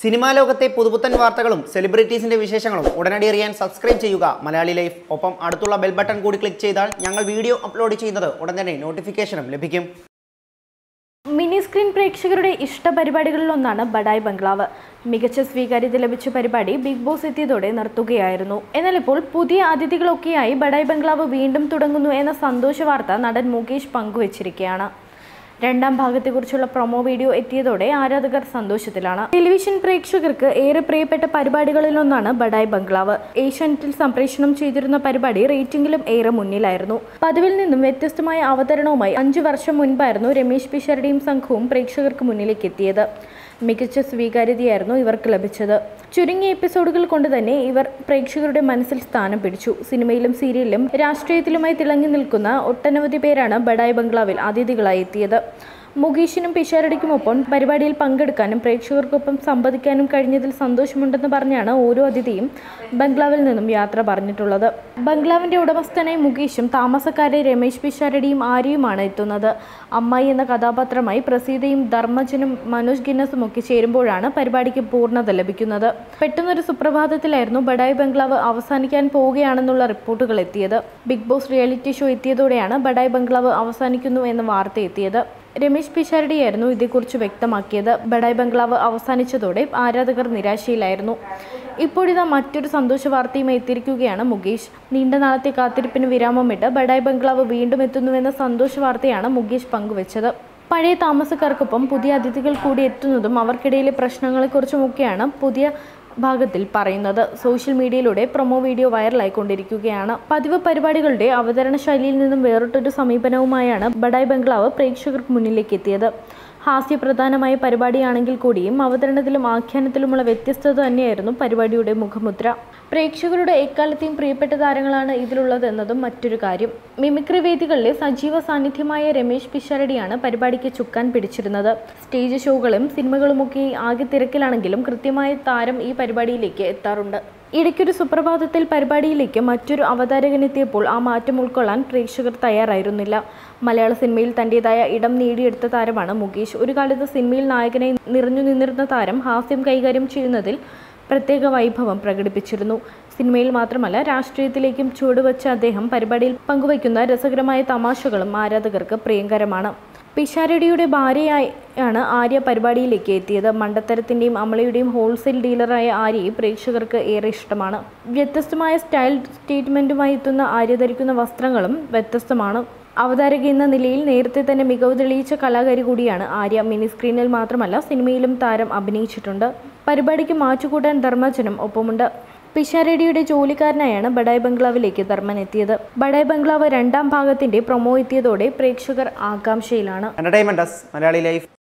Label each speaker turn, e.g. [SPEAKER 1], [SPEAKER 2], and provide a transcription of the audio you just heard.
[SPEAKER 1] Cinema ലോകത്തെ പുതുപുത്തൻ വാർത്തകളും സെലിബ്രിറ്റീസിന്റെ വിശേഷങ്ങളും ഉടനടി അറിയാൻ സബ്സ്ക്രൈബ് ചെയ്യുക മലയാളി ലൈഫ്. ഒപ്പം അടുത്തുള്ള ബെൽ ബട്ടൺ കൂടി ക്ലിക്ക് ചെയ്താൽ ഞങ്ങൾ വീഡിയോ അപ്ലോഡ് ചെയ്യുന്നത് ഉടൻ തന്നെ നോട്ടിഫിക്കേഷനും ലഭിക്കും.
[SPEAKER 2] മിനി സ്ക്രീൻ പ്രേക്ഷകരുടെ ഇഷ്ടപരിപാടികളിലൊന്നാണ് ബഡായ് ബംഗ്ലാവ്. മികച്ച സ്വീകാര്യത ലഭിച്ച പരിപാടി ബിഗ് ബോസ് എത്തിയതോടെ നിർത്തുകയായിരുന്നു. എന്നാൽ ഇപ്പോൾ പുതിയ അതിഥികളൊക്കെയായി ബഡായ് ബംഗ്ലാവ് വീണ്ടും തുടങ്ങുന്നു എന്ന സന്തോഷ വാർത്ത നടൻ മുകേഷ് പങ്കുവച്ചിരിക്കുകയാണ്. രണ്ടാം ഭാഗത്തെക്കുറിച്ചുള്ള പ്രൊമോ വീഡിയോ എത്തിയതോടെ ആരാധകർ സന്തോഷത്തിലാണ്. ടെലിവിഷൻ പ്രേക്ഷകർക്ക് ഏറെ പ്രിയപ്പെട്ട പരിപാടികളിലൊന്നാണ് ബഡായ് ബംഗ്ലാവ്. ഏഷ്യാനെറ്റിൽ സംപ്രേഷണം ചെയ്തിരുന്ന പരിപാടി റേറ്റിംഗിലും ഏറെ മുന്നിലായിരുന്നു. പതിവിൽ നിന്നും വ്യത്യസ്തമായ അവതരണവുമായി 5 വർഷം മുൻപായിരുന്നു രമേശ് പിഷാരടിയും സംഘവും പ്രേക്ഷകർക്ക് മുന്നിലേക്ക് എത്തിയത്. മികച്ച സ്വീകാര്യതയായിരുന്നു ഇവർക്ക് ലഭിച്ചത്. ചുരുങ്ങിയ എപ്പിസോഡുകൾ കൊണ്ട് തന്നെ ഇവർ പ്രേക്ഷകരുടെ മനസ്സിൽ സ്ഥാനം പിടിച്ചു. സിനിമയിലും സീരിയലിലും രാഷ്ട്രീയത്തിലുമായി തിളങ്ങി നിൽക്കുന്ന ഒട്ടനവധി പേരാണ് ബഡായ് ബംഗ്ലാവിൽ അതിഥികളായി എത്തിയത്. മുകേഷിനും പിഷാരടിക്കുമൊപ്പം പരിപാടിയിൽ പങ്കെടുക്കാനും പ്രേക്ഷകർക്കൊപ്പം സംവദിക്കാനും കഴിഞ്ഞതിൽ സന്തോഷമുണ്ടെന്ന് പറഞ്ഞാണ് ഓരോ അതിഥിയും ബംഗ്ലാവിൽ നിന്നും യാത്ര പറഞ്ഞിട്ടുള്ളത്. ബംഗ്ലാവിന്റെ ഉടമസ്ഥനായ മുകേഷും താമസക്കാരെ രമേശ് പിഷാരടിയും ആര്യയുമാണ് എത്തുന്നത്. അമ്മായി എന്ന കഥാപാത്രമായി പ്രസീതയും ധർമ്മജനും മനോജ് ഗിന്നസും ഒക്കെ ചേരുമ്പോഴാണ് പരിപാടിക്ക് പൂർണ്ണത ലഭിക്കുന്നത്. പെട്ടെന്നൊരു സുപ്രഭാതത്തിലായിരുന്നു ബഡായ് ബംഗ്ലാവ് അവസാനിക്കാൻ പോവുകയാണെന്നുള്ള റിപ്പോർട്ടുകൾ എത്തിയത്. ബിഗ് ബോസ് റിയാലിറ്റി ഷോ എത്തിയതോടെയാണ് ബഡായ് ബംഗ്ലാവ് അവസാനിക്കുന്നു എന്ന വാർത്ത എത്തിയത്. രമേശ് പിഷാരടിയായിരുന്നു ഇതേക്കുറിച്ച് വ്യക്തമാക്കിയത്. ബഡായ് ബംഗ്ലാവ് അവസാനിച്ചതോടെ ആരാധകർ നിരാശയിലായിരുന്നു. ഇപ്പോഴിതാ മറ്റൊരു സന്തോഷ വാർത്തയുമായി എത്തിയിരിക്കുകയാണ് മുകേഷ്. നീണ്ട നാളത്തെ കാത്തിരിപ്പിന് വിരാമമിട്ട് ബഡായ് ബംഗ്ലാവ് വീണ്ടും എത്തുന്നുവെന്ന സന്തോഷ വാർത്തയാണ് മുകേഷ് പങ്കുവച്ചത്. പഴയ താമസക്കാർക്കൊപ്പം പുതിയ അതിഥികൾ കൂടി എത്തുന്നതും അവർക്കിടയിലെ പ്രശ്നങ്ങളെക്കുറിച്ചുമൊക്കെയാണ് പുതിയ ഭാഗത്തിൽ പറയുന്നത്. സോഷ്യൽ മീഡിയയിലൂടെ പ്രൊമോ വീഡിയോ വൈറലായിക്കൊണ്ടിരിക്കുകയാണ്. പതിവ് പരിപാടികളുടെ അവതരണ ശൈലിയിൽ നിന്നും വേറിട്ടൊരു സമീപനവുമായാണ് ബഡായ് ബംഗ്ലാവ് പ്രേക്ഷകർക്ക് മുന്നിലേക്ക് എത്തിയത്. ഹാസ്യപ്രധാനമായ പരിപാടിയാണെങ്കിൽ കൂടിയും അവതരണത്തിലും ആഖ്യാനത്തിലുമുള്ള വ്യത്യസ്തത തന്നെയായിരുന്നു പരിപാടിയുടെ മുഖമുദ്ര. പ്രേക്ഷകരുടെ എക്കാലത്തെയും പ്രിയപ്പെട്ട താരങ്ങളാണ് ഇതിലുള്ളതെന്നതും മറ്റൊരു കാര്യം. മിമിക്രി വേദികളിലെ സജീവ സാന്നിധ്യമായ രമേശ് പിഷാരടിയാണ് പരിപാടിക്ക് ചുക്കാൻ പിടിച്ചിരുന്നത്. സ്റ്റേജ് ഷോകളും സിനിമകളുമൊക്കെ ആകെ തിരക്കിലാണെങ്കിലും കൃത്യമായ താരം ഈ പരിപാടിയിലേക്ക് എത്താറുണ്ട്. ഇടയ്ക്കൊരു സുപ്രഭാതത്തിൽ പരിപാടിയിലേക്ക് മറ്റൊരു അവതാരകനെത്തിയപ്പോൾ ആ മാറ്റം ഉൾക്കൊള്ളാൻ പ്രേക്ഷകർ തയ്യാറായിരുന്നില്ല. മലയാള സിനിമയിൽ തൻ്റെതായ ഇടം നേടിയെടുത്ത താരമാണ് മുകേഷ്. ഒരു കാലത്ത് സിനിമയിൽ നായകനായി നിറഞ്ഞു നിന്നിരുന്ന താരം ഹാസ്യം കൈകാര്യം ചെയ്യുന്നതിൽ പ്രത്യേക വൈഭവം പ്രകടിപ്പിച്ചിരുന്നു. സിനിമയിൽ മാത്രമല്ല രാഷ്ട്രീയത്തിലേക്കും ചുവടുവച്ച അദ്ദേഹം പരിപാടിയിൽ പങ്കുവയ്ക്കുന്ന രസകരമായ തമാശകളും ആരാധകർക്ക് പ്രിയങ്കരമാണ്. പിഷാരടിയുടെ ഭാര്യയായാണ് ആര്യ പരിപാടിയിലേക്ക് എത്തിയത്. മണ്ടത്തരത്തിൻ്റെയും അമളയുടെയും ഹോൾസെയിൽ ഡീലറായ ആര്യയെ പ്രേക്ഷകർക്ക് ഏറെ ഇഷ്ടമാണ്. വ്യത്യസ്തമായ സ്റ്റൈൽ സ്റ്റേറ്റ്മെൻറ്റുമായി എത്തുന്ന ആര്യ ധരിക്കുന്ന വസ്ത്രങ്ങളും വ്യത്യസ്തമാണ്. അവതാരക എന്ന നിലയിൽ നേരത്തെ തന്നെ മികവ് തെളിയിച്ച കലാകാരി കൂടിയാണ് ആര്യ. മിനി സ്ക്രീനിൽ മാത്രമല്ല സിനിമയിലും താരം അഭിനയിച്ചിട്ടുണ്ട്. പരിപാടിക്ക് മാറ്റുകൂട്ടാൻ ധർമ്മജനും ഒപ്പമുണ്ട്. പിഷാരടിയുടെ ജോലിക്കാരനായാണ് ബഡായ് ബംഗ്ലാവിലേക്ക് ധർമ്മൻ എത്തിയത്. ബഡായ് ബംഗ്ലാവ് രണ്ടാം ഭാഗത്തിന്റെ പ്രൊമോ എത്തിയതോടെ പ്രേക്ഷകർ ആകാംക്ഷയിലാണ്.
[SPEAKER 1] Entertainment desk Malayali life.